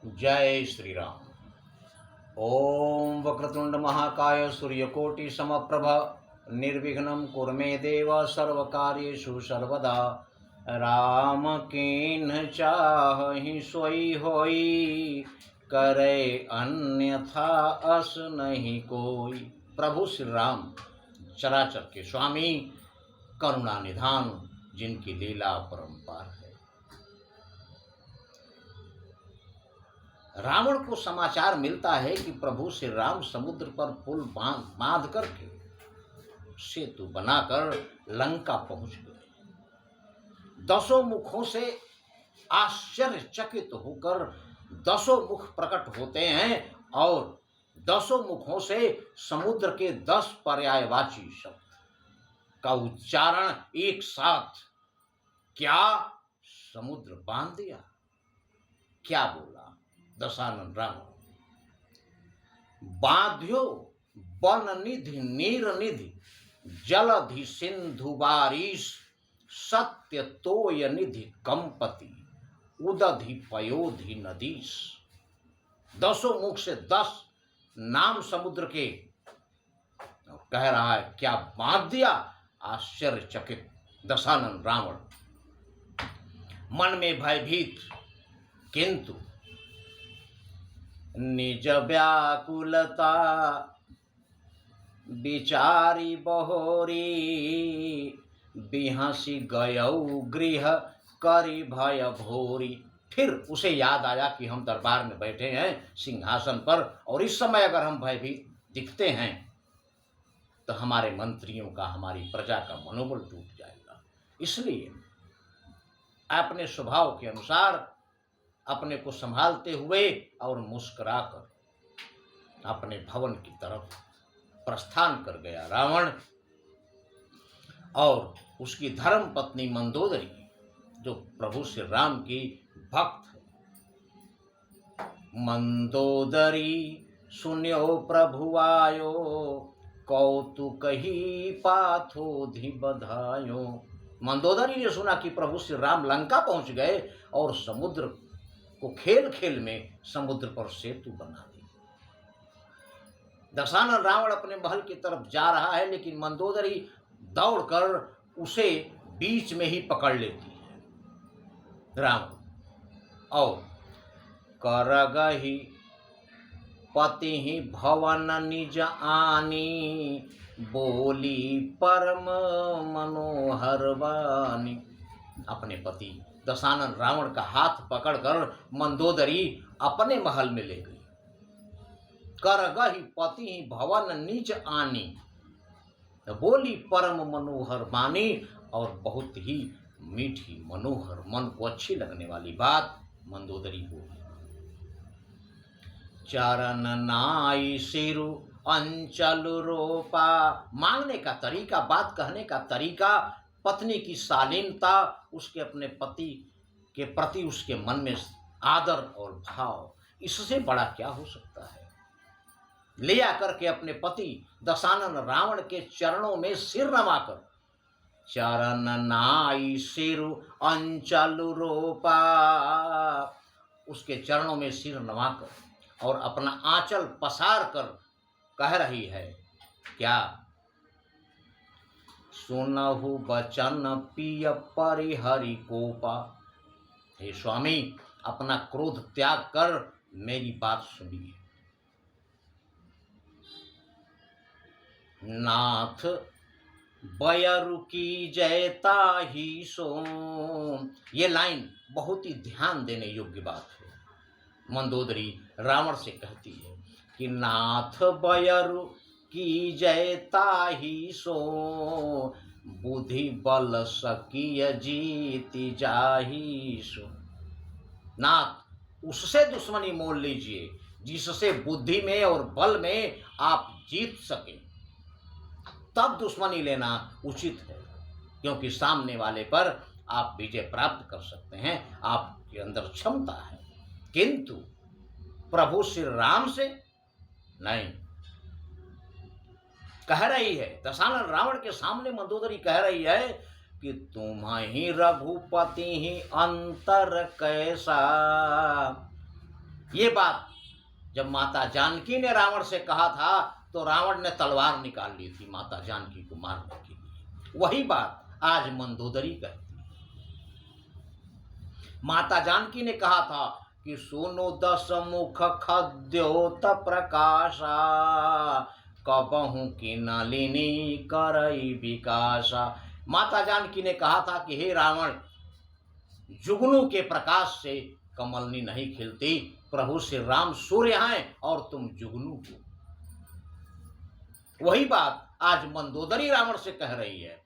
जय श्री राम। ओम वक्रतुंड महाकाय सूर्यकोटि समप्रभ निर्विघ्नं कुरु मे देव सर्वकार्येषु सर्वदा। राम कीन्ह चाहि सोई होई, करे अन्यथा अस नहीं कोई। प्रभु श्री राम चराचर के स्वामी, करुणा निधान, जिनकी लीला परंपार है। रावण को समाचार मिलता है कि प्रभु श्री राम समुद्र पर पुल बांध करके सेतु बनाकर लंका पहुंच गए। 10 मुखों से आश्चर्यचकित होकर 10 मुख प्रकट होते हैं और 10 मुखों से समुद्र के 10 पर्यायवाची शब्द का उच्चारण एक साथ। क्या समुद्र बांध दिया? क्या बोला दशानन रावण? बांध्यो वन निधि नीर निधि, जलधि सिंधु बारिश, सत्य तोय निधि कंपति, उदधि पयोधि नदीश। 10 मुख से 10 नाम समुद्र के कह रहा है। क्या बांध दिया? आश्चर्यचकित दशानन रावण, मन में भयभीत, किंतु निज व्याकुलता बिचारी बहोरी, बिहसी गयऊ गृह करी भय भोरी। फिर उसे याद आया कि हम दरबार में बैठे हैं सिंहासन पर, और इस समय अगर हम भयभीत दिखते हैं तो हमारे मंत्रियों का, हमारी प्रजा का मनोबल टूट जाएगा। इसलिए अपने स्वभाव के अनुसार अपने को संभालते हुए और मुस्कुराकर अपने भवन की तरफ प्रस्थान कर गया रावण। और उसकी धर्म पत्नी मंदोदरी, जो प्रभु श्री राम की भक्त है, मंदोदरी सुन्यो प्रभु आयो, कौतुक ही पाथोधि बधायो। मंदोदरी ने सुना कि प्रभु श्री राम लंका पहुंच गए और समुद्र को खेल खेल में समुद्र पर सेतु बना दी। दशानन रावण अपने महल की तरफ जा रहा है, लेकिन मंदोदरी दौड़कर उसे बीच में ही पकड़ लेती है रावण। और करगहि पति ही भवन निज आनी, बोली परम मनोहर वाणी। अपने पति दशानन रावण का हाथ पकड़कर मंदोदरी अपने महल में ले गई। करगहि पति ही भवन निज आनी, बोली परम मनोहर वाणी। और बहुत ही मीठी मनोहर, मन को अच्छी लगने वाली बात मंदोदरी बोली। चरण नाई सिरु अंचल रोपा। मांगने का तरीका, बात कहने का तरीका, पत्नी की शालीनता, उसके अपने पति के प्रति उसके मन में आदर और भाव, इससे बड़ा क्या हो सकता है। ले आकर के अपने पति दशानन रावण के चरणों में सिर नवाकर, चरण नाई सिरु अंचल रोपा, उसके चरणों में सिर नवाकर और अपना आंचल पसार कर कह रही है क्या? सुनहु बचन पिय परिहरि कोपा। हे स्वामी, अपना क्रोध त्याग कर मेरी बात सुनिए। नाथ बयरु की जयता ही सो। ये लाइन बहुत ही ध्यान देने योग्य बात है। मंदोदरी रावण से कहती है कि नाथ बयरु की जयता ही सो, बुद्धि बल सकिय जीति जाही सो। नाथ, उससे दुश्मनी मोल लीजिए जिससे बुद्धि में और बल में आप जीत सके, तब दुश्मनी लेना उचित है, क्योंकि सामने वाले पर आप विजय प्राप्त कर सकते हैं, आपके अंदर क्षमता है। किंतु प्रभु श्री राम से नहीं। कह रही है दशानन रावण के सामने मंदोदरी कह रही है कि तुम्हि रघुपति ही अंतर कैसा, ये बात जब माता जानकी ने रावण से कहा था तो रावण ने तलवार निकाल ली थी माता जानकी को मारने के लिए। वही बात आज मंदोदरी कहती है। माता जानकी ने कहा था कि सुनो 10 मुख खद्योत प्रकाशा, कबहू की नलिनी करई विकासा। माता जानकी ने कहा था कि हे रावण, जुगनू के प्रकाश से कमलनी नहीं खिलती। प्रभु श्री राम सूर्य हैं और तुम जुगनू हो। वही बात आज मंदोदरी रावण से कह रही है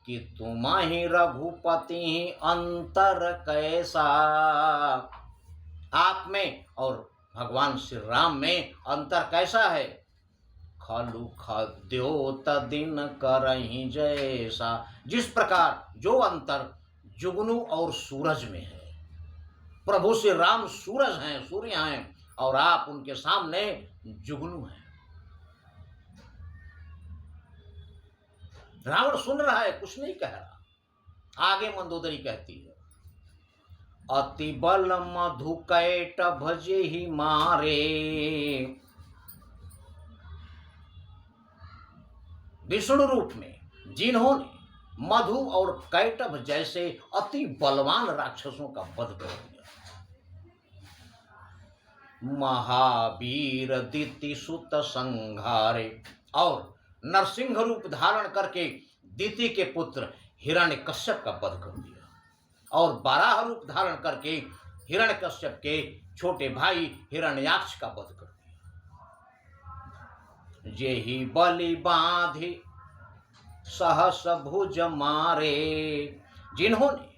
कि तुम्हारी रघुपति अंतर कैसा। आप में और भगवान श्री राम में अंतर कैसा है। खलु खद्योत दिन करहीं जैसा। जिस प्रकार जो अंतर जुगनू और सूरज में है। प्रभु श्री राम सूरज हैं, सूर्य हैं, और आप उनके सामने जुगनू हैं। रावण सुन रहा है, कुछ नहीं कह रहा। आगे मंदोदरी कहती है, अति बल मधु कैट भजे ही मारे। विष्णु रूप में जिन्होंने मधु और कैटभ जैसे अति बलवान राक्षसों का वध कर दिया। महावीर दिति सुत संघारे, और नरसिंह रूप धारण करके दिति के पुत्र हिरण्यकश्यप का वध कर दिया। और बाराह रूप धारण करके हिरण्यकश्यप के छोटे भाई हिरण्याक्ष का वध कर दिया। जेहि बलि बांधि सहस भुज मारे। जिन्होंने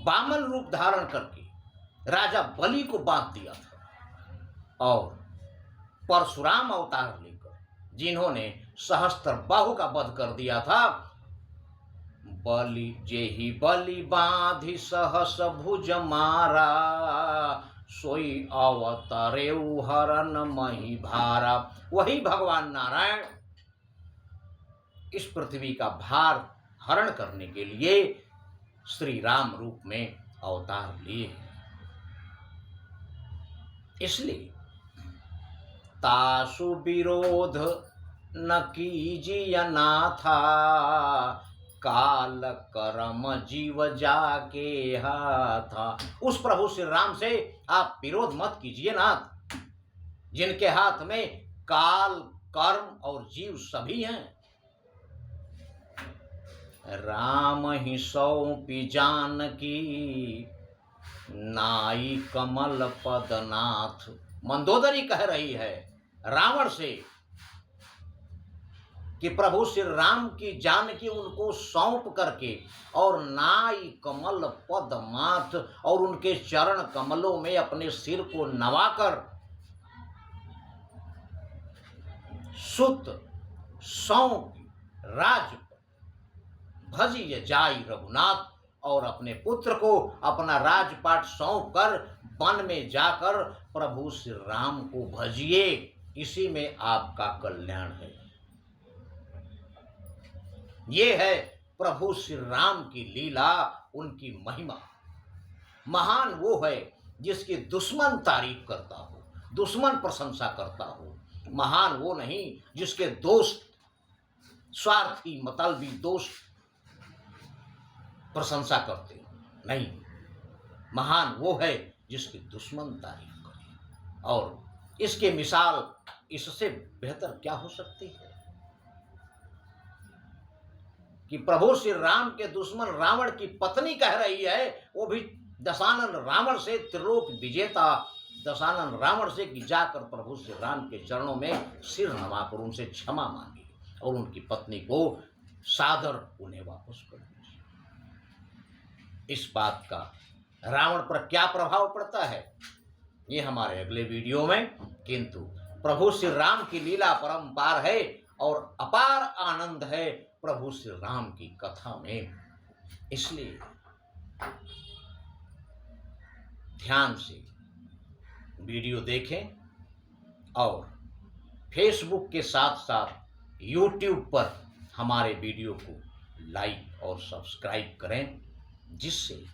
वामन रूप धारण करके राजा बलि को बांध दिया था, और परशुराम अवतार लेकर जिन्होंने सहस्त्र बाहु का वध कर दिया था। बलि जेहि बलि बांधि सहस भुज मारा, सोई अवतरेउ हरन मही भारा। वही भगवान नारायण इस पृथ्वी का भार हरण करने के लिए श्री राम रूप में अवतार लिए। इसलिए तासु विरोध न कीजिए नाथा, काल कर्म जीव जाके हाथा। उस प्रभु श्री राम से आप विरोध मत कीजिए नाथ, जिनके हाथ में काल कर्म और जीव सभी हैं। राम ही सौंपी जानकी, नाई कमल पदनाथ। मंदोदरी कह रही है रावण से कि प्रभु श्री राम की जानकी उनको सौंप करके, और नाई कमल पदमाथ, और उनके चरण कमलों में अपने सिर को नवाकर सुत सौंप राज भजिय जाई रघुनाथ। और अपने पुत्र को अपना राजपाट सौंप कर वन में जाकर प्रभु श्री राम को भजिए, इसी में आपका कल्याण है। ये है प्रभु श्री राम की लीला, उनकी महिमा। महान वो है जिसकी दुश्मन तारीफ करता हो, दुश्मन प्रशंसा करता हो। महान वो नहीं जिसके दोस्त स्वार्थी मतलबी दोस्त प्रशंसा करते नहीं। महान वो है जिसकी दुश्मन तारीफ करे। और इसके मिसाल इससे बेहतर क्या हो सकती है कि प्रभु श्री राम के दुश्मन रावण की पत्नी कह रही है, वो भी दशानन रावण से, त्रिलोक विजेता दशानन रावण से, कि जाकर प्रभु श्री राम के चरणों में सिर नवाकर उनसे क्षमा मांगी और उनकी पत्नी को सादर उन्हें वापस कर दीजिए। इस बात का रावण पर क्या प्रभाव पड़ता है ये हमारे अगले वीडियो में। किंतु प्रभु श्री राम की लीला परंपार है और अपार आनंद है प्रभु श्री राम की कथा में। इसलिए ध्यान से वीडियो देखें और फेसबुक के साथ साथ यूट्यूब पर हमारे वीडियो को लाइक और सब्सक्राइब करें, जिससे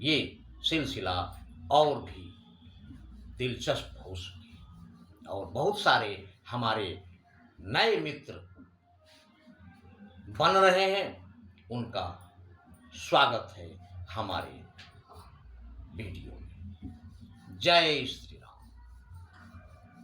ये सिलसिला और भी दिलचस्प हो सके और बहुत सारे हमारे नए मित्र बन रहे हैं, उनका स्वागत है हमारे वीडियो में। जय श्री